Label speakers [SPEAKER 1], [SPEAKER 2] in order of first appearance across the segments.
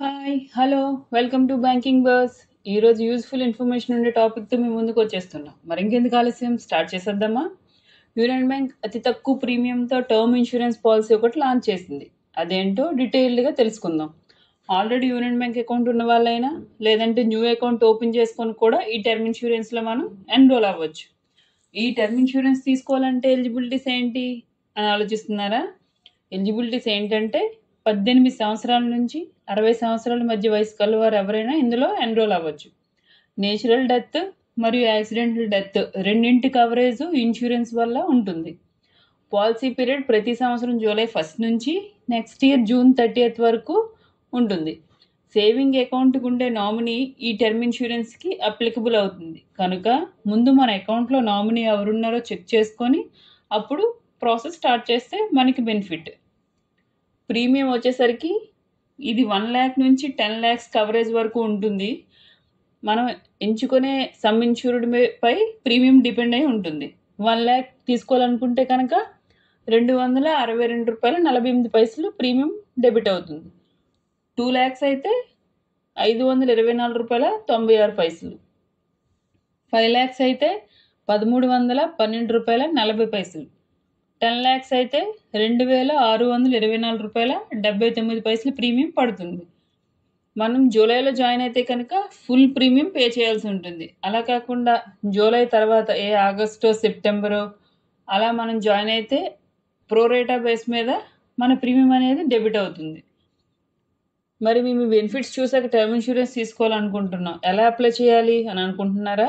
[SPEAKER 1] Hi hello welcome to banking bus. ఈరోజు useful information ఉండే టాపిక్తో మేము ముందుకు వచ్చేస్తున్నాం. మరి ఇంకెందుకు ఆలస్యం, స్టార్ట్ చేసేద్దామా? యూనియన్ బ్యాంక్ అతి తక్కువ ప్రీమియంతో టర్మ్ ఇన్సూరెన్స్ పాలసీ ఒకటి లాంచ్ చేసింది. అదేంటో డీటెయిల్డ్గా తెలుసుకుందాం. ఆల్రెడీ యూనియన్ బ్యాంక్ అకౌంట్ ఉన్న వాళ్ళైనా లేదంటే న్యూ అకౌంట్ ఓపెన్ చేసుకొని కూడా ఈ టర్మ్ ఇన్సూరెన్స్లో మనం ఎన్రోల్ అవ్వచ్చు. ఈ టర్మ్ ఇన్సూరెన్స్ తీసుకోవాలంటే ఎలిజిబిలిటీస్ ఏంటి అని ఆలోచిస్తున్నారా? ఎలిజిబిలిటీస్ ఏంటంటే 18 సంవత్సరాల నుంచి 60 సంవత్సరాల మధ్య వయసు కల వారు ఎవరైనా ఇందులో ఎన్రోల్ అవ్వచ్చు. నేచురల్ డెత్ మరియు యాక్సిడెంటల్ డెత్ రెండింటి కవరేజ్ ఇన్సూరెన్స్ వల్ల ఉంటుంది. పాలసీ పీరియడ్ ప్రతి సంవత్సరం జూలై 1 నుంచి నెక్స్ట్ ఇయర్ జూన్ 30 వరకు ఉంటుంది. సేవింగ్ అకౌంట్కి ఉండే నామినీ ఈ టర్మ్ ఇన్సూరెన్స్కి అప్లికబుల్ అవుతుంది కనుక ముందు మన అకౌంట్లో నామినీ ఎవరున్నారో చెక్ చేసుకొని అప్పుడు ప్రాసెస్ స్టార్ట్ చేస్తే మనకి బెనిఫిట్. ప్రీమియం వచ్చేసరికి ఇది 1 lakh నుంచి 10 lakhs కవరేజ్ వరకు ఉంటుంది. మనం ఎంచుకునే సమ్ ఇన్సూర్డ్ పై ప్రీమియం డిపెండ్ అయి ఉంటుంది. 1 lakh తీసుకోవాలనుకుంటే కనుక ₹262.48 ప్రీమియం డెబిట్ అవుతుంది. 2 lakhs అయితే ₹524.96. 5 lakhs అయితే ₹1312.40. 10 lakhs అయితే ₹2624.79 ప్రీమియం పడుతుంది. మనం జూలైలో జాయిన్ అయితే కనుక ఫుల్ ప్రీమియం పే చేయాల్సి ఉంటుంది. అలా కాకుండా జూలై తర్వాత ఆగస్టో సెప్టెంబరో అలా మనం జాయిన్ అయితే ప్రోరేటా బేస్ మీద మన ప్రీమియం అనేది డెబిట్ అవుతుంది. మరి మేము బెనిఫిట్స్ చూసాక టర్మ్ ఇన్సూరెన్స్ తీసుకోవాలనుకుంటున్నాం, ఎలా అప్లై చేయాలి అని అనుకుంటున్నారా?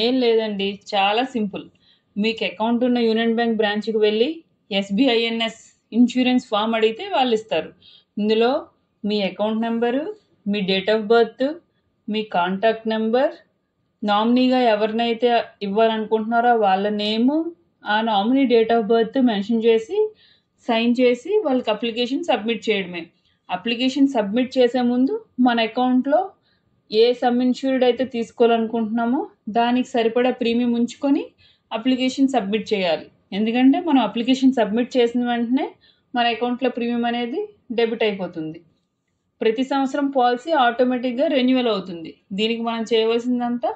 [SPEAKER 1] ఏం లేదండి, చాలా సింపుల్. మీకు అకౌంట్ ఉన్న యూనియన్ బ్యాంక్ బ్రాంచ్కి వెళ్ళి SBINS ఇన్సూరెన్స్ ఫామ్ అడిగితే వాళ్ళు ఇస్తారు. ఇందులో మీ అకౌంట్ నెంబరు, మీ డేట్ ఆఫ్ బర్త్, మీ కాంటాక్ట్ నెంబర్, నామినీగా ఎవరినైతే ఇవ్వాలనుకుంటున్నారో వాళ్ళ నేము, ఆ nominee date of birth mention చేసి సైన్ చేసి వాళ్ళకి అప్లికేషన్ సబ్మిట్ చేయడమే. అప్లికేషన్ సబ్మిట్ చేసే ముందు మన అకౌంట్లో ఏ సమ్ ఇన్సూర్డ్ అయితే తీసుకోవాలనుకుంటున్నామో దానికి సరిపడా ప్రీమియం ఉంచుకొని అప్లికేషన్ సబ్మిట్ చేయాలి. ఎందుకంటే మనం అప్లికేషన్ సబ్మిట్ చేసిన వెంటనే మన అకౌంట్లో ప్రీమియం అనేది డెబిట్ అయిపోతుంది. ప్రతి సంవత్సరం పాలసీ ఆటోమేటిక్గా రెన్యువల్ అవుతుంది. దీనికి మనం చేయవలసిందంతా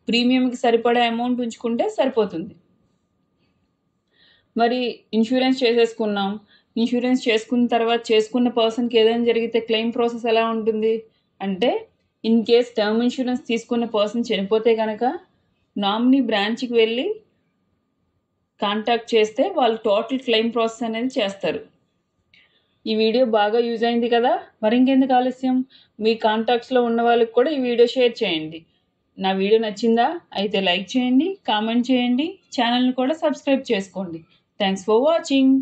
[SPEAKER 1] ప్రీమియంకి సరిపడా అమౌంట్ ఉంచుకుంటే సరిపోతుంది. మరి ఇన్సూరెన్స్ చేసేసుకున్నాం. ఇన్సూరెన్స్ చేసుకున్న తర్వాత చేసుకున్న పర్సన్కి ఏదైనా జరిగితే క్లెయిమ్ ప్రాసెస్ ఎలా ఉంటుంది అంటే, ఇన్ కేస్ టర్మ్ ఇన్సూరెన్స్ తీసుకున్న పర్సన్ చనిపోతే కనుక నామినీ బ్రాంచ్కి వెళ్ళి కాంటాక్ట్ చేస్తే వాళ్ళు టోటల్ క్లెయిమ్ ప్రాసెస్ అనేది చేస్తారు. ఈ వీడియో బాగా యూజ్ అయింది కదా, మరి ఇంకెందుకు ఆలస్యం, మీ కాంటాక్ట్స్లో ఉన్న వాళ్ళకి కూడా ఈ వీడియో షేర్ చేయండి. నా వీడియో నచ్చిందా? అయితే లైక్ చేయండి, కామెంట్ చేయండి, ఛానల్ని కూడా సబ్స్క్రైబ్ చేసుకోండి. Thanks for watching.